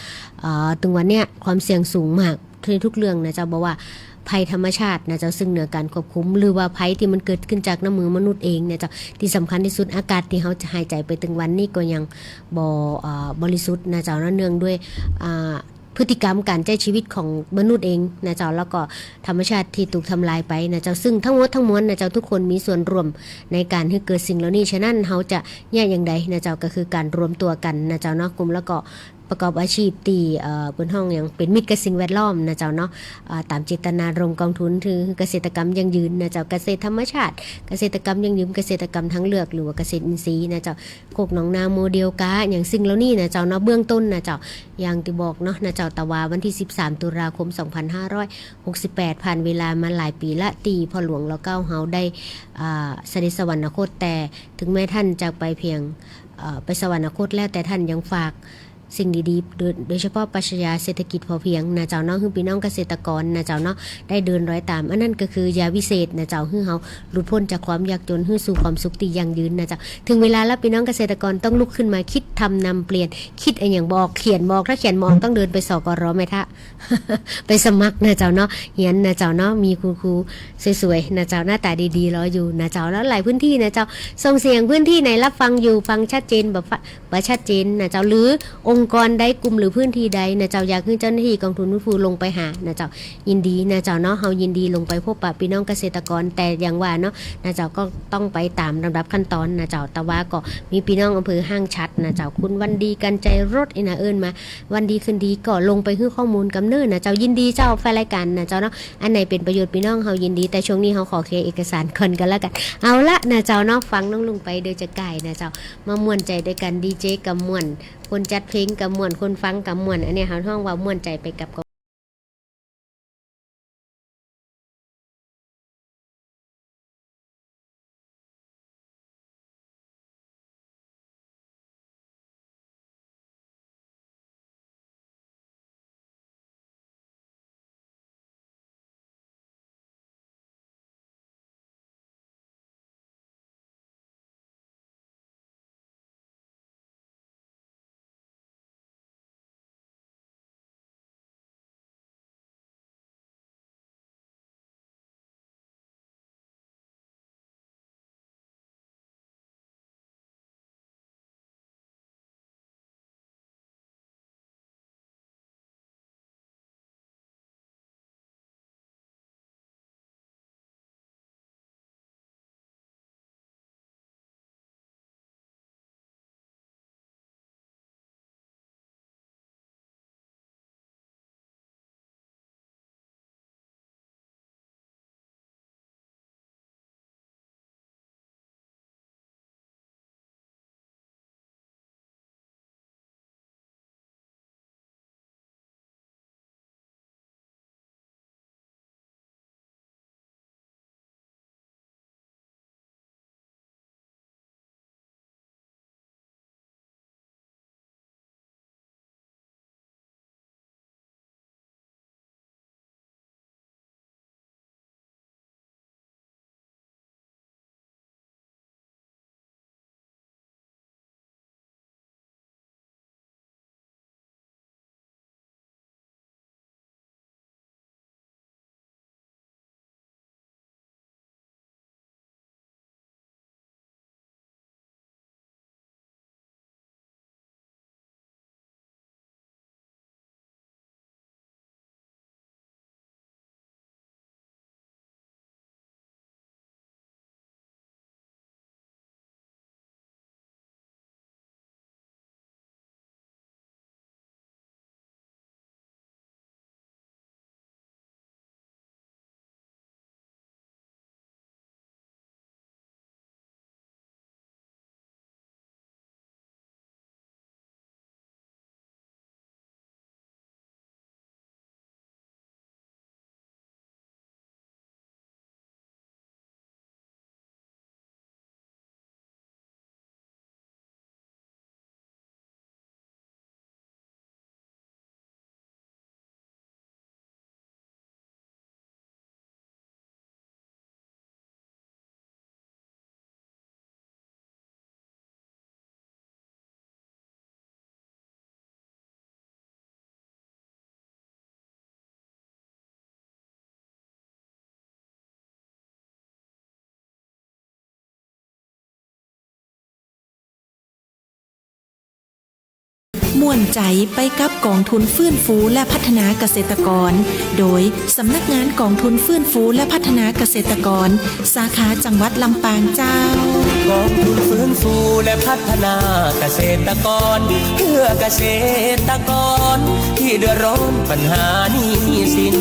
ถึงวันเนี้ยความเสี่ยงสูงมากในทุกเรื่องนะเจ้าบอกว่าภัยธรรมชาตินะเจ้าซึ่งเหนือการควบคุมหรือว่าภัยที่มันเกิดขึ้นจากน้ำมือมนุษย์เองเนี่ยเจ้าที่สำคัญที่สุดอากาศที่เขาจะหายใจไปถึงวันนี้ก็ยังบริสุทธิ์นะเจ้าเนื่องด้วยพฤติกรรมการใช้ชีวิตของมนุษย์เองนะเจ้าแล้วก็ธรรมชาติที่ถูกทำลายไปนะเจ้าซึ่งทั้งหมดทั้งมวลนะเจ้าทุกคนมีส่วนร่วมในการให้เกิดสิ่งเหล่านี้ฉะนั้นเขาจะแยกอย่างใดนะเจ้าก็คือการรวมตัวกันนะเจ้าเนาะกลุ่มแล้วก็ประกอบอาชีพตีบนห้องอย่างเป็นมิตรกับสิ่งแวดล้อมนะเจ้าเนาะตามเจตนารมณ์กองทุนคือเกษตรกรรมยั่งยืนนะเจ้าเกษตรธรรมชาติเกษตรกรรมยั่งยืนเกษตรกรรมทั้งเลือกหรือว่าเกษตรอินทรีย์นะเจ้าโคกหนองนาโมเดลกาอย่างสิ่งเหล่านี้นะเจ้าเนาะเบื้องต้นนะเจ้าอย่างที่บอกเนาะนะเจ้าตะวาวันที่13ตุลาคม2568ผ่านเวลามาหลายปีละตีพ่อหลวงเราเก้าเฮาได้เสด็จสวรรคตแต่ถึงแม้ท่านจะไปเพียงไปสวรรคตแล้วแต่ท่านยังฝากสิ่งดีๆโดยเฉพาะปรัชญาเศรษฐกิจพอเพียงนะเจ้าเนาะคือพี่น้องเกษตรกรนะเจ้าเนาะได้เดินร้อยตามอันนั้นก็คือยาวิเศษนะเจ้าคือเฮาหลุดพ้นจากความยากจนคือสู่ความสุขที่ยั่งยืนนะเจ้าถึงเวลาแล้วพี่น้องเกษตรกรต้องลุกขึ้นมาคิดทำนำเปลี่ยนคิดอย่างบอกเขียนบอกถ้าเขียนมองต้องเดินไปสกรแม่ทะ ไปสมัครนะเจ้าเนาะเฮียนนะเจ้าเนาะมีครูสวยๆนะเจ้าหน้าตาดีๆรออยู่นะเจ้าแล้วหลายพื้นที่นะเจ้าส่งเสียงพื้นที่ไหนรับฟังอยู่ฟังชัดเจนแบบชัดเจนนะเจ้าหรือองค์กรใดกลุ่มหรือพื้นที่ใดนะเจ้าอยากให้เจ้าหน้าที่กองทุนฟื้นฟูลงไปหานะเจ้ายินดีนะเจ้าเนาะเฮายินดีลงไปพบปะพี่น้องเกษตรกรแต่อย่างว่าเนาะนะเจ้าก็ต้องไปตามลำดับขั้นตอนนะเจ้าแต่ว่าก็มีพี่น้องอำเภอห้างชัดนะเจ้าคุณวันดีกันใจรถนะเอิ้นมาวันดีคืนดีก็ลงไปให้ข้อมูลกับเนิ่นนะเจ้ายินดีเจ้าแฟนรายการนะเจ้าเนาะอันไหนเป็นประโยชน์พี่น้องเฮายินดีแต่ช่วงนี้เฮาขอเคลียร์เอกสารคนกันแล้วกันเอาละนะเจ้าเนาะฟังน้องลุงไปโดยจะไก่นะเจ้ามาม่วนใจด้วยกันดีเจกับม่วนคนจัดเพลงกับม่วนคนฟังกับม่วนอันนี้เฮาท่องว่าม่วนใจไปกับ ม่วนใจไปกับกองทุนฟื้นฟูและพัฒนาเกษตรกรโดยสำนักงานกองทุนฟื้นฟูและพัฒนาเกษตรกรสาขาจังหวัดลำปางเจ้ากองทุนฟื้นฟูและพัฒนาเกษตรกรเพื่อเกษตรกรที่เดือดร้อนปัญหาหนี้สิน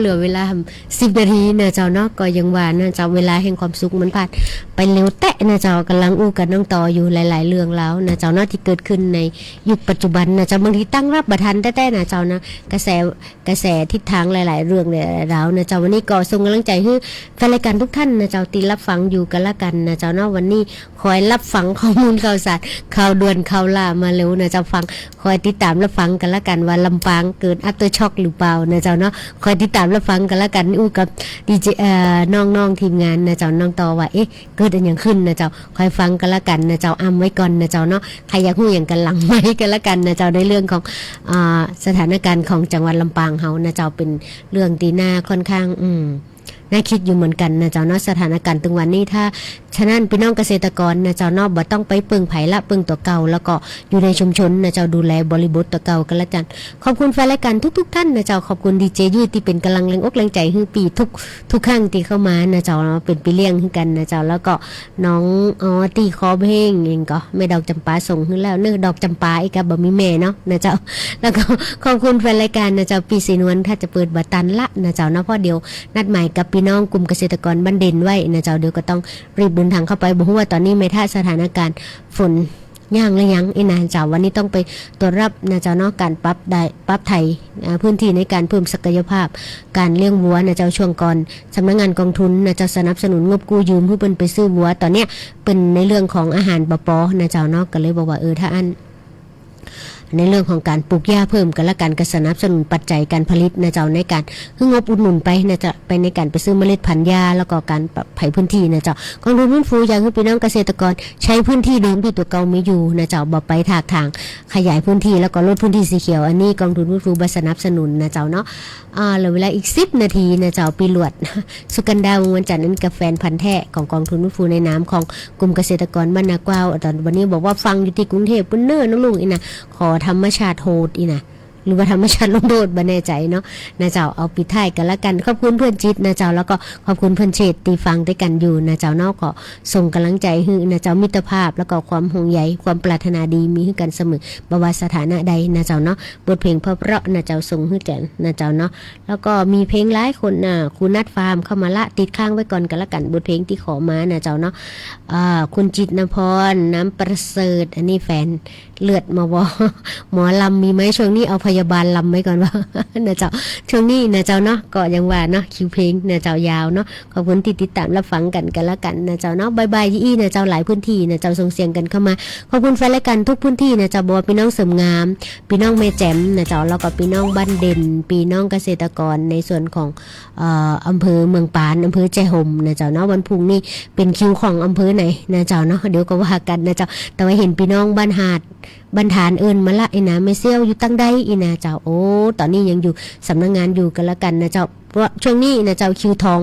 เหลือเวลา10 นาทีนะเจ้าเนาะก็ยังว่านะเจ้าเวลาแห่งความสุขมันผ่านไปเร็วแตะนะเจ้ากำลังอู้กันน้องต่ออยู่หลายๆเรื่องแล้วนะเจ้าเนาะที่เกิดขึ้นในยุคปัจจุบันนะเจ้าบางทีตั้งรับบัทันแต้ๆนะเจ้านะกระแสทิศทางหลายๆเรื่องเนี่ยแล้วนะเจ้าวันนี้ก็ส่งกำลังใจให้แฟนรายการทุกท่านนะเจ้าที่รับฟังอยู่กันละกันนะเจ้าเนาะวันนี้คอยรับฟังข้อมูลข่าวสารข่าวด่วนข่าวล่ามาเร็วนะเจ้าฟังคอยติดตามรับฟังกันละกันว่าลำปางเกิดอัปเตอร์ช็อคหรือเปล่านะเจ้าเนาะคอยติดตาม รับฟังกันแล้วกันอู้กับดีเจน้องทีมงานนะเจ้าน้องต่อว่าเอ๊ะเกิดอะไรอย่างขึ้นนะเจ้าคอยฟังกันแล้วกันนะเจ้าอ้ำไว้ก่อนนะเจ้าเนาะใครอยากรู้อย่างกันหลังไม้กันแล้วกันนะเจ้าในเรื่องของสถานการณ์ของจังหวัดลำปางเฮานะเจ้าเป็นเรื่องที่น่าค่อนข้างน่าคิดอยู่เหมือนกันนะเจ้าเนาะสถานการณ์ตึงวันนี้ถ้าฉะนั้นพี่น้องเกษตรกรนะเจ้าเนาะบ่ต้องไปปึงไผละปึงตัวเก่าแล้วก็อยู่ในชุมชนนะเจ้าดูแลบริบทตัวเก่ากันละกันขอบคุณแฟนรายการทุกๆท่านนะเจ้าขอบคุณดีเจยุ้ยที่เป็นกำลังแรงอกแรงใจให้ปีทุกครั้งที่เข้ามานะเจ้าเนาะเป็นปีเลี้ยงให้กันนะเจ้าแล้วก็น้องตีคอเพลงเองก็แม่ดอกจำปาส่งให้แล้วเนื้อดอกจำปาอีกกับบ่มีแม่เนาะนะเจ้าแล้วก็ขอบคุณแฟนรายการนะเจ้าปีสีนวลถ้าจะเปิดบัตรตันละนะเจ้าเนาะเพราะเดี๋ยวนัดหมายกับพี่น้องกลุ่มเกษตรกรบ้านเด่นไว้นะเจ้าเดี๋ยวก็ต้องรีบเดินทางเข้าไปบอกว่าตอนนี้ไม่ท่าสถานการณ์ฝนย่างและยังนะเจ้าวันนี้ต้องไปตรวจรับนะเจ้าเนาะการปรับไทยพื้นที่ในการเพิ่มศักยภาพการเลี้ยงวัวนะเจ้าช่วงก่อนสำนักงานกองทุนนะเจ้าสนับสนุนงบกู้ยืมผู้เป็นไปซื้อวัวตอนเนี้ยเป็นในเรื่องของอาหารปปนะเจ้าเนาะก็เลยบอกว่าถ้าอันในเรื่องของการปลูกหญ้าเพิ่มกันและการสนับสนุนปัจจัยการผลิตนะเจ้าในการงบอุดหนุนไปนะเจ้าไปในการไปซื้อเมล็ดพันธุ์หญ้าแล้วก็การปรับไผ่พื้นที่นะเจ้ากองทุนฟื้นฟูอยากให้พี่น้องเกษตรกรใช้พื้นที่เดิมที่ตัวเก่ามีอยู่นะเจ้าบ่ไปถากถางขยายพื้นที่แล้วก็ลดพื้นที่สีเขียวอันนี้กองทุนฟื้นฟูบ่สนับสนุนนะเจ้าเนาะเหลือเวลาอีก10นาทีนะเจ้าปีหลวดสุกันดาวงวันจันทร์นั้นกับแฟนพันธุ์แท้ของกองทุนฟื้นฟูในนามของกลุ่มเกษตรกรบ้านนากว้าวตอนวันนี้บอกว่าฟังอยู่ที่กรุงเทพปุ่นเน้อน้องลุงอีนะขอธรรมชาติโหดอีนะหรือว่าธรรมชาติลงโดดบ่แน่ใจเนาะนะเจ้าเอาปิดท้ายกันละกันขอบคุณเพื่อนจิตนะเจ้าแล้วก็ขอบคุณเพื่อนเฉดตีฟังด้วยกันอยู่นะเจ้าเนาะก็ส่งกำลังใจให้นะเจ้ามิตรภาพแล้วก็ความห่วงใยความปรารถนาดีมีให้กันเสมอบ่ว่าสถานะใดนะเจ้าเนาะบทเพลงเพราะๆนะเจ้าส่งให้กันนะเจ้าเนาะแล้วก็มีเพลงหลายคนนะคุณนัทฟาร์มเข้ามาละติดข้างไว้ก่อนกันละกันบทเพลงที่ขอมานะเจ้าเนาะคุณจิตนพรน้ำประเสริฐอันนี้แฟนเลือดมาบ่หมอลำมีไหมช่วงนี้เอาพยาบาลลำไว้ก่อนว่านะเจ้าช่วงนี้นะเจ้าเนาะก็ยังว่าเนาะคิวเพลงนะเจ้ายาวเนาะขอบคุณที่ติดตามรับฟังกันละกันนะเจ้าเนาะบายบายยี่นะเจ้าหลายพื้นที่นะเจ้าส่งเสียงกันเข้ามาขอบคุณแฟนรายการทุกพื้นที่นะเจ้าบอกว่าพี่น้องเสริมงามพี่น้องแม่แจ่มนะเจ้าแล้วก็พี่น้องบ้านเด่นพี่น้องเกษตรกรในส่วนของอำเภอเมืองปานอำเภอใจห่มนะเจ้าเนาะวันพรุ่งนี้เป็นคิวของอำเภอไหนนะเจ้าเนาะเดี๋ยวก็ว่ากันนะเจ้าแต่ว่าเห็นพี่น้องบ้านหาดบรรทานมาละนะไม่เซี่ยวอยู่ตั้งใดนะเจ้าโอ้ตอนนี้ยังอยู่สำนักงานอยู่กันละกันนะเจ้าเพราะช่วงนี้นะเจ้าคิวทอง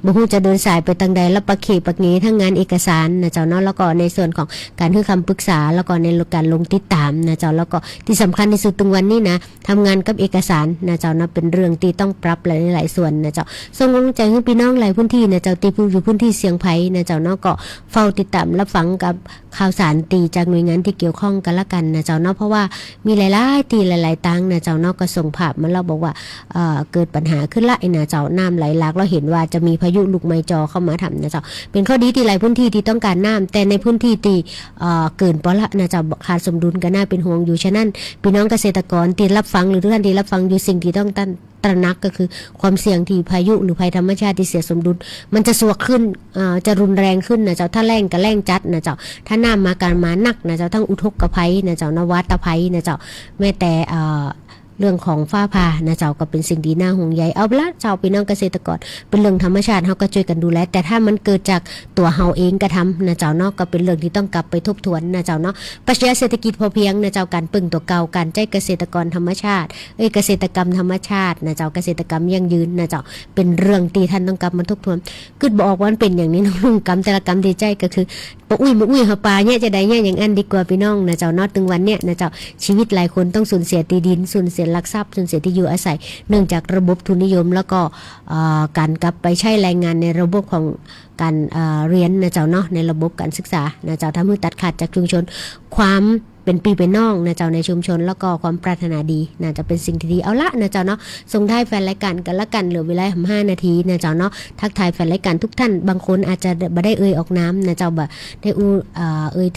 บ่ฮู้จะเดินสายไปทางใดแล้วประเขปักเงทั้งงานเอกสารนะเจ้าเนาะแล้วก็ในส่วนของการให้คำปรึกษาแล้วก็ในการลงติดตามนะเจ้าแล้วก็ที่สำคัญที่สุดตรงวันนี้นะทำงานกับเอกสารนะเจ้านะเป็นเรื่องที่ต้องปรับหลายส่วนนะเจ้าส่งกำลังใจให้พี่น้องหลายพื้นที่นะเจ้าที่อยู่พื้นที่เสียงไผ่นะเจ้าเนาะก็เฝ้าติดตามรับฟังกับข่าวสารตีจากหน่วยงานที่เกี่ยวข้องกันละกันนะเจ้าเนาะเพราะว่ามีหลายๆตีหลายๆตังนะเจ้าเนาะก็ส่งภาพมาเราบอกว่าเกิดปัญหาขึ้นละนะเจ้าน้ำไหลหลากเราเห็นว่าจะมีพายุลูกไมจอเข้ามาทำนะเจ้าเป็นข้อดีที่หลายพื้นที่ที่ต้องการน้ำแต่ในพื้นที่ที่เกินปละนะเจ้าขาดสมดุลก็น่าเป็นห่วงอยู่ฉะนั้นพี่น้องเกษตรกรที่รับฟังหรือทุกท่านที่รับฟังอยู่สิ่งที่ต้องตระหนักก็คือความเสี่ยงที่พายุหรือภัยธรรมชาติที่เสียสมดุลมันจะสวกขึ้นจะรุนแรงขึ้นนะเจ้าถ้าแรงก็แรงจัดนะเจ้าถ้าน้ำมาการมาหนักนะเจ้าทั้งอุทกภัยนะเจ้านวัตภัยนะเจ้าแม้แต่เรื่องของฟ้าผ่านะเจ้าก็เป็นสิ่งดีน่าห่วงใยเอาละเจ้าพี่น้องเกษตรกรเป็นเรื่องธรรมชาติเฮาก็ช่วยกันดูแลแต่ถ้ามันเกิดจากตัวเฮาเองกระทำนะเจ้าเนาะก็เป็นเรื่องที่ต้องกลับไปทบทวนนะเจ้าเนาะปรัชญาเศรษฐกิจพอเพียงนะเจ้าการปึงตัวเก่าการใจเกษตรกรธรรมชาติเกษตรกรรมธรรมชาตินะเจ้าเกษตรกรรมยั่งยืนนะเจ้าเป็นเรื่องที่ท่านต้องกลับมาทบทวนคิดบ่ออกว่ามันเป็นอย่างนี้น้องกรรมแต่ละกรรมที่ใจก็คือบ่อุ้ยเฮาปลาเนี่ยจะได้เนี่ยอย่างอันดีกว่าพี่น้องนะเจ้าเนาะถึงวันเนี่ยนะเจ้าชีวิตหลายคนต้องสูญเสียที่ดินสูญเสียหลักทรัพย์สูญเสียที่อยู่อาศัยเนื่องจากระบบทุนนิยมแล้วก็การกลับไปใช้แรงงานในระบบของการเรียนนะเจ้าเนาะในระบบการศึกษานะเจ้าทำให้ตัดขาดจากชุมชนความเป็นปีเป็นน้องนะเจ้าในชุมชนแล้วก็ความปรารถนาดีนะจะเป็นสิ่งที่ดีเอาละนะเจ้าเนาะส่งท้ายแฟนรายการกันละกันเหลือเวลา5นาทีนะเจ้าเนาะทักทายแฟนรายการทุกท่านบางคนอาจจะบ่ได้ออกน้ำนะเจ้าบ่ได้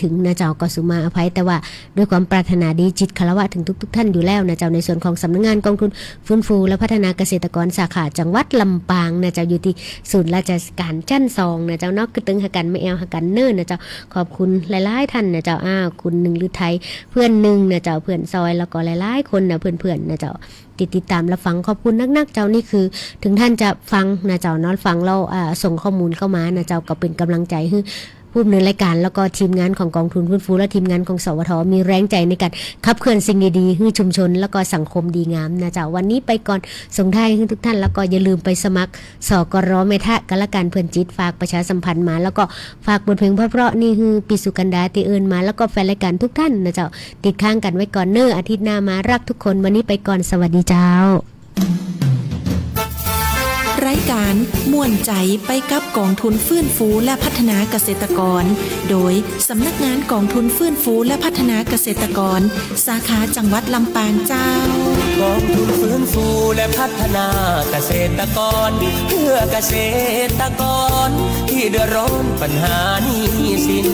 ถึงนะเจ้าก็สุมาอภัยแต่ว่าด้วยความปรารถนาดีจิตคารวะถึงทุกท่านอยู่แล้วนะเจ้าในส่วนของสำนักงานกองทุนฟื้นฟูและพัฒนาเกษตรกรสาขาจังหวัดลำปางนะเจ้าอยู่ที่ศูนย์ราชการจั่นซองนะเจ้าเนาะคือตึงหากันไม่แอวหากันเนิ่นนะเจ้าขอบคุณหลายๆท่านนะเจ้าคุณหนึ่งฤทัย เพื่อนหนึ่งนะเจ้าเพื่อนซอยแล้วก็หลายๆคนนะเพื่อนๆนะเจ้าติดตามและฟังขอบคุณนักๆเจ้านี่คือถึงท่านจะฟังนะเจ้านอนฟังเราส่งข้อมูลเข้ามานะเจ้าก็เป็นกำลังใจให้ผู้ดำเนินรายการแล้วก็ทีมงานของกองทุนฟื้นฟูและทีมงานของสวทมีแรงใจในการขับเคลื่อนสิ่งดีๆให้ชุมชนแล้วก็สังคมดีงามนะเจ้าวันนี้ไปก่อนส่งท้ายให้ทุกท่านแล้วก็อย่าลืมไปสมัครสกรเมทะกันละกันเพื่อนจิตฝากประชาสัมพันธ์มาแล้วก็ฝากบทเพลงเพราะๆนี่คือปิสุกันดาติเอิญมาแล้วก็แฟนรายการทุกท่านนะเจ้าติดข้างกันไว้ก่อนเนออาทิตย์หน้ามารักทุกคนวันนี้ไปก่อนสวัสดีเจ้ารายการม่วนใจไปกับกองทุนฟื้นฟูและพัฒนาเกษตรกรโดยสำนักงานกองทุนฟื้นฟูและพัฒนาเกษตรกรสาขาจังหวัดลำปางเจ้ากองทุนฟื้นฟูและพัฒนาเกษตรกรเพื่อเกษตรกรที่เดือดร้อนปัญหาหนี้สิน